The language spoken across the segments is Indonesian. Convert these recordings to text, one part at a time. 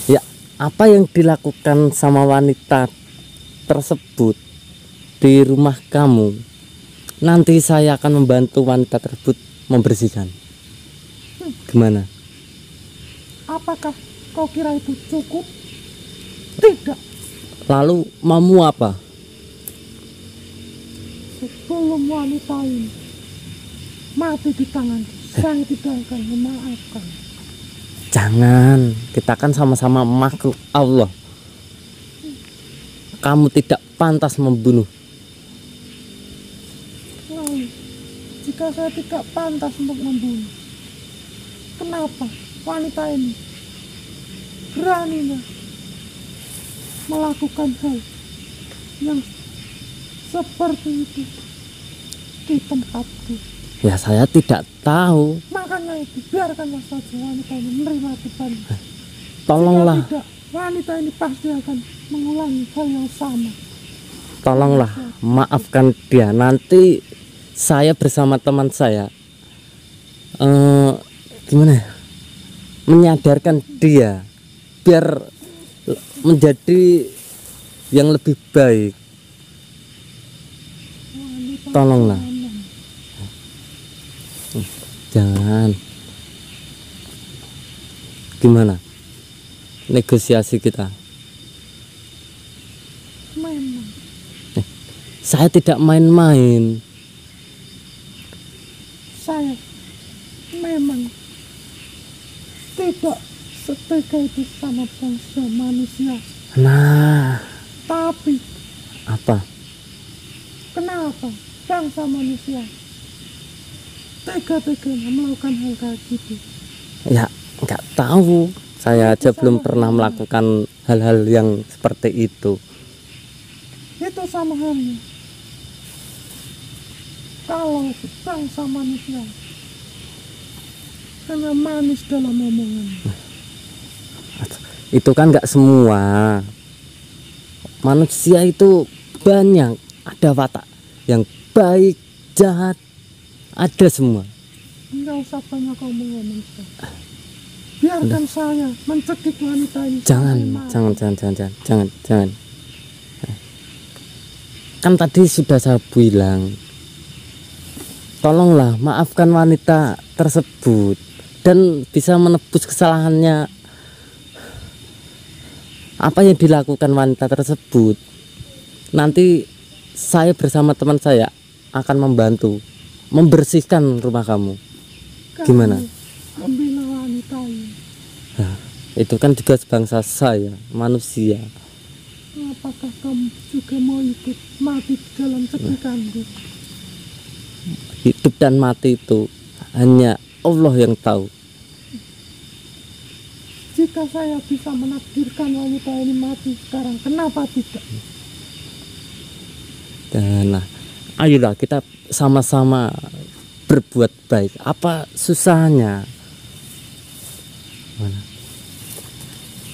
Ya, apa yang dilakukan sama wanita tersebut di rumah kamu? Nanti saya akan membantu wanita tersebut membersihkan. Gimana? Apakah kau kira itu cukup? Tidak. Lalu maumu apa? Sebelum wanita ini mati di tangan, saya tidak akan memaafkan. Jangan, kita kan sama-sama makhluk Allah. Kamu tidak pantas membunuh. Lalu, jika saya tidak pantas untuk membunuh, kenapa wanita ini beraninya melakukan hal yang seperti itu di tempatku? Ya saya tidak tahu. Makanya itu biarkanlah saja wanita ini menerima beban. Tolonglah. Jika tidak, wanita ini pasti akan mengulangi hal yang sama. Tolonglah maafkan dia. Nanti saya bersama teman saya gimana ya? Menyadarkan dia biar menjadi yang lebih baik. Wanita Tolonglah. aman. Jangan. Gimana negosiasi kita? Memang Saya tidak main-main. saya memang tidak setega itu sama bangsa manusia. Nah, Tapi apa? kenapa bangsa manusia tega-teganya melakukan hal kayak gitu? Ya, nggak tahu. Saya aja belum pernah melakukan hal-hal yang seperti itu. Itu sama halnya kalau bangsa manusia hanya manis dalam omongan. Itu kan nggak semua. Manusia itu banyak. Ada watak yang baik, jahat, ada semua. Enggak usah banyak ngomong. Biarkan saya mencekik wanita ini. Jangan. Kan tadi sudah saya bilang, tolonglah maafkan wanita tersebut dan bisa menebus kesalahannya. Apa yang dilakukan wanita tersebut, nanti saya bersama teman saya akan membantu membersihkan rumah kamu. Gimana? Membela wanita ini. Itu kan juga bangsa saya, manusia. Apakah kamu juga mau ikut mati dalam cekikanku? Hidup dan mati itu hanya Allah yang tahu. Jika saya bisa menakdirkan wanita ini mati sekarang, kenapa tidak? Dan nah, ayolah kita sama-sama berbuat baik. Apa susahnya? Mana?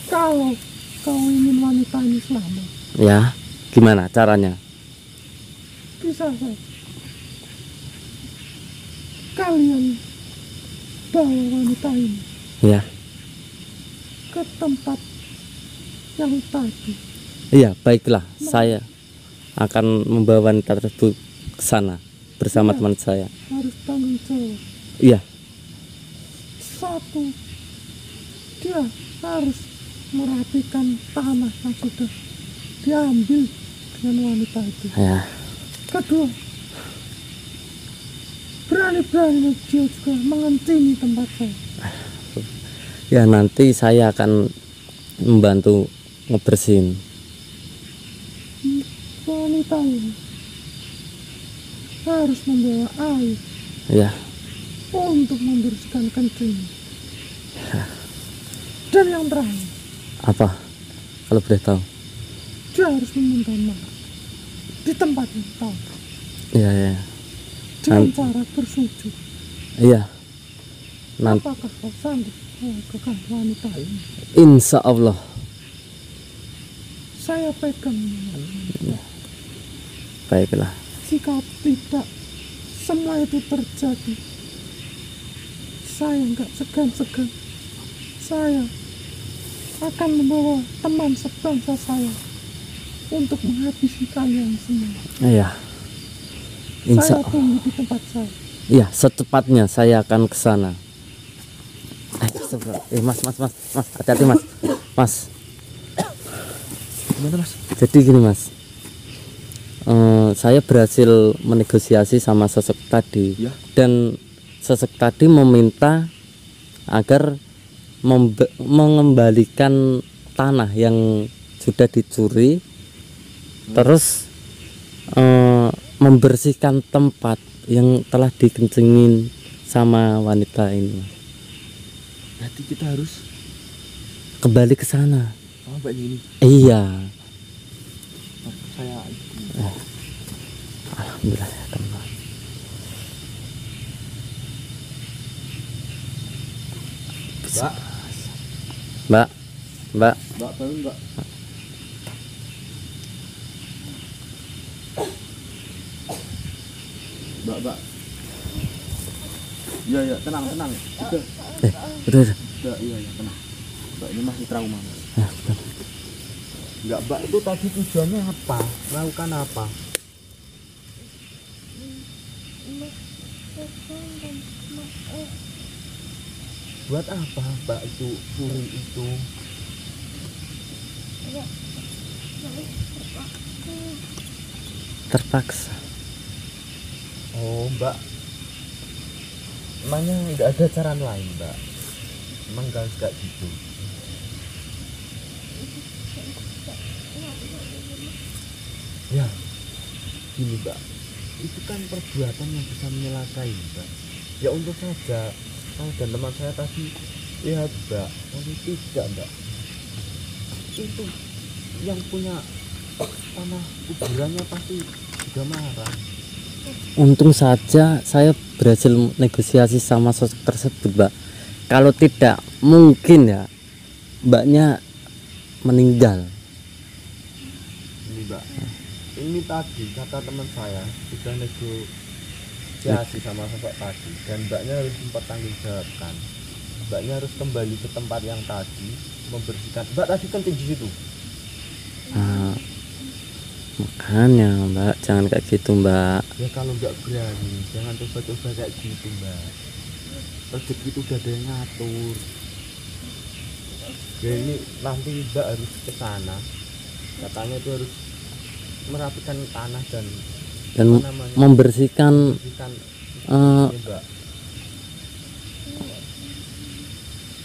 Kalau kau ingin wanita ini selamat, Ya, gimana caranya? bisa saja kalian bawa wanita ini Ya, ke tempat yang tadi. iya baiklah. Saya akan membawa wanita tersebut ke sana bersama Ya. teman saya. Harus tanggung jawab. Iya, Satu, dia harus merapikan tanah yang sudah diambil dengan wanita itu. ya. Kedua, berani-berani dia juga mengencini tempat saya. Ya nanti saya akan membantu ngebersihin. Wanita ini harus membawa air Ya, untuk membersihkan kencing. Dan yang terakhir, apa? Kalau boleh tahu? dia harus meminta maaf di tempat yang tahu Iya, ya. dengan cara bersujud. Iya. Nanti Apakah kau sanggup melakukan wanita ini? insya Allah. Saya pegang. Baiklah. Jika tidak semua itu terjadi, saya nggak segan-segan saya akan membawa teman sebangsa saya untuk menghabisi kalian semua. Iya. Insya Saya tunggu di tempat saya. Iya, secepatnya saya akan ke sana. Mas, hati-hati mas. Mas. Gimana mas? Jadi gini mas, saya berhasil menegosiasi sama sosok tadi, Ya. dan sosok tadi meminta agar mengembalikan tanah yang sudah dicuri, terus membersihkan tempat yang telah dikencingin sama wanita ini. Berarti kita harus Kembali ke sana. sama mbaknya ini. Iya. Saya Alhamdulillah ya teman. Mbak, Mbak. mbak bangun mbak. Mbak. Iya, tenang. Udah, Udah. iya, tenang. Mbak ini masih trauma mas. Ya, betul. Enggak, mbak itu tadi tujuannya apa? Melakukan apa? Buat apa mbak itu curi itu? Terpaksa. Oh mbak, emangnya nggak ada cara lain mbak? Emang gak kayak gitu? Ya, gini mbak, itu kan perbuatan yang bisa menyelakai mbak. Ya untuk saja, saya dan teman saya tadi lihat mbak, tapi tidak mbak. Itu yang punya tanah kuburannya pasti juga marah. Untung saja saya berhasil negosiasi sama sosok tersebut, Mbak. Kalau tidak, mungkin ya mbaknya meninggal. Ini mbak, ini tadi kata teman saya sudah negosiasi sama sosok tadi, dan mbaknya harus mempertanggungjawabkan. Mbaknya harus kembali ke tempat yang tadi, membersihkan. Mbak tadi kan di situ. Nah, makanya Mbak, jangan kayak gitu Mbak. Ya kalau nggak berani, jangan coba-coba kayak gitu mbak. Rezeki itu udah ada yang ngatur. Ya ini nanti mbak harus ke sana. Katanya itu harus merapikan tanah dan Dan apa namanya, membersihkan membersihkan eh, ini mbak.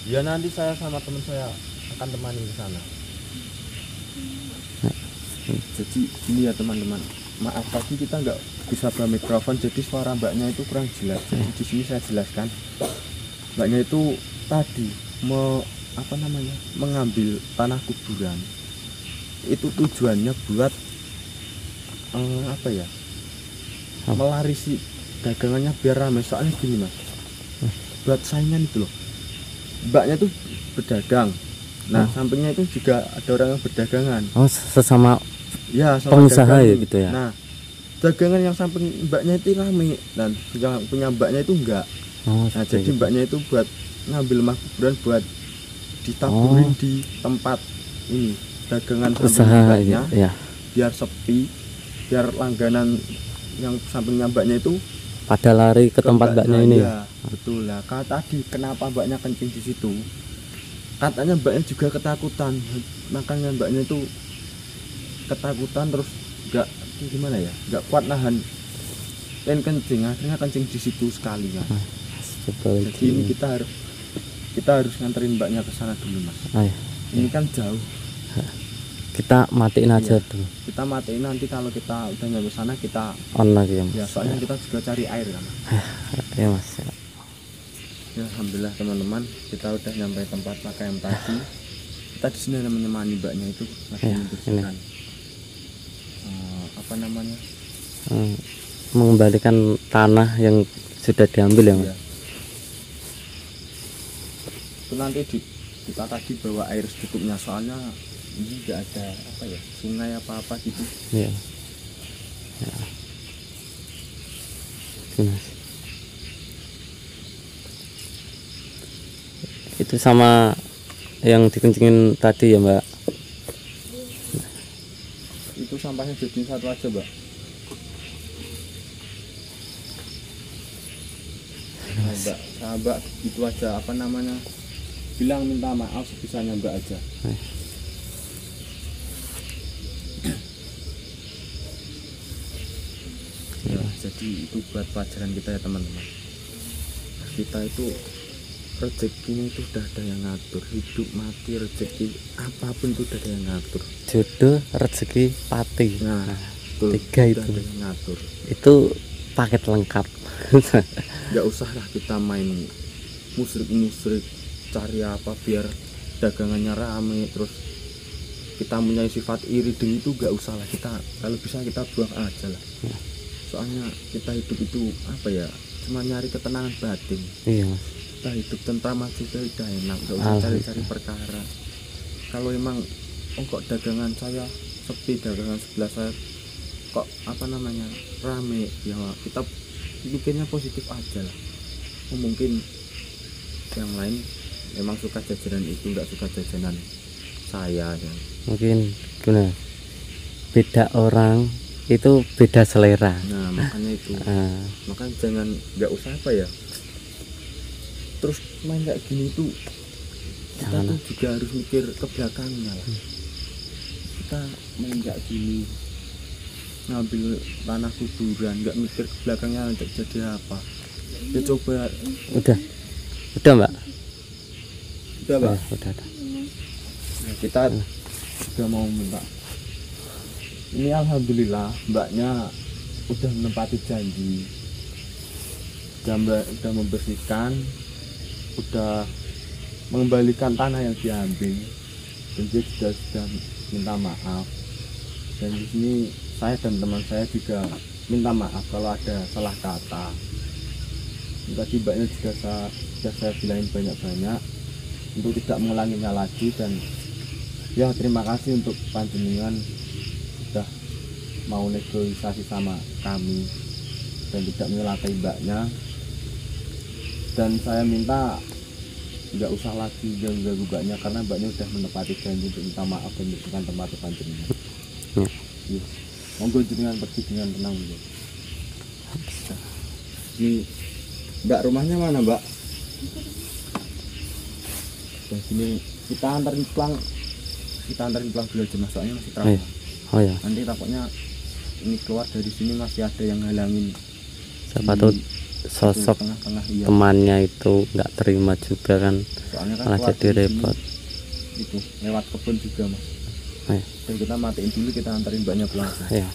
Ya nanti saya sama teman saya akan temani ke sana. Jadi gini ya teman-teman, maaf tadi kita nggak bisa bawa mikrofon, jadi suara mbaknya itu kurang jelas. Jadi di sini saya jelaskan, mbaknya itu tadi mengambil tanah kuburan. Itu tujuannya buat melarisi dagangannya biar ramai. Soalnya gini mas, buat saingan itu loh. Mbaknya tuh berdagang. Nah sampingnya itu juga ada orang yang berdagangan. oh, sesama Ya, sama pengusaha dagang. ya gitu ya. Nah, dagangan yang samping mbaknya itu rame dan yang punya mbaknya itu enggak. Oh, Nah, seperti jadi itu. mbaknya itu buat ngambil mah kuburan buat ditaburin Oh. di tempat ini dagangan samping Usaha mbaknya, gitu ya. biar sepi, biar langganan yang sampingnya mbaknya itu Pada lari ke tempat mbaknya ini. Ya, betul lah. Kata tadi kenapa mbaknya kencing di situ? Katanya mbaknya juga ketakutan, makanya mbaknya itu ketakutan terus nggak kuat nahan dan kencing, akhirnya kencing di situ sekali ya. Jadi ini kita harus nganterin mbaknya ke sana dulu mas. Ayo, Ini kan jauh, kita matiin aja Iya. dulu. kita matiin, nanti kalau kita udah nyampe sana kita On lagi ya Mas. ya, soalnya kita juga cari air kan. Ya Mas. Ya alhamdulillah teman-teman, kita udah nyampe tempat makam tadi. Kita di sini ada menemani mbaknya itu lagi Ya, membersihkan Mengembalikan tanah yang sudah diambil ya Mas. ya. Itu nanti kita tadi bawa air secukupnya, soalnya ini nggak ada sungai apa gitu. Iya. Ya. Ini, Mas. Itu sama yang dikencingin tadi ya Mbak. Itu sampahnya jadiin satu aja Mbak. Nah, Mbak itu aja, apa namanya, bilang minta maaf sebisanya Mbak aja. Ya, jadi itu buat pelajaran kita ya teman-teman. Kita itu rezekinya itu udah ada yang ngatur, hidup mati rezeki apapun itu udah ada yang ngatur. Jodoh, rezeki, pati. Nah, betul, tiga udah itu. ada yang ngatur. Itu paket lengkap. Nggak usah lah kita main musrik cari apa biar dagangannya rame, terus kita punya sifat iri dengki, itu nggak usah lah. Kita kalau bisa kita buang aja lah. Soalnya kita hidup itu apa ya, cuma nyari ketenangan batin. Iya Mas. Kita hidup tentram aja udah enak, nggak usah cari-cari perkara. Kalau emang kok dagangan saya sepi, dagangan sebelah saya kok apa namanya rame, ya kita bikinnya positif aja lah. Mungkin yang lain memang suka jajanan itu, nggak suka jajanan saya, dan Mungkin gimana? Beda orang itu beda selera. nah makanya itu makanya jangan, nggak usah apa ya, terus main kayak gini tuh kita tuh juga harus mikir ke belakangnya lah. Kita main kayak gini ngambil tanah kuburan, nggak mikir ke belakangnya nanti jadi apa. Ya coba. Udah Mbak. Udah Mbak. Udah. Nah, kita juga mau minta, ini alhamdulillah mbaknya udah menepati janji, udah membersihkan, udah mengembalikan tanah yang diambil, dan dia sudah minta maaf. Dan di sini saya dan teman saya juga minta maaf kalau ada salah kata. Tadi mbaknya sudah saya bilangin banyak-banyak untuk tidak mengulanginya lagi. Dan ya terima kasih untuk panjenengan sudah mau negosiasi sama kami dan tidak menyalakai mbaknya. Dan saya minta nggak usah lagi ganggu mbaknya, karena mbaknya udah menepati janji untuk minta maaf dan memberikan tempat panjenengan. Ya. Monggo jenengan pergi dengan tenang ya. Ini Mbak, rumahnya mana Mbak? Dan sini kita antarin pulang dulu aja, masuknya masih terang. Oh ya. Nanti takutnya ini keluar dari sini masih ada yang ngalangin. Siapa tuh sosok tengah-tengah, iya. Temannya itu nggak terima juga kan, Soalnya kan malah keluar jadi dari repot. sini, itu lewat kebun juga Mas. Ayo. Dan kita matiin dulu, kita antarin banyak pulang. Ya.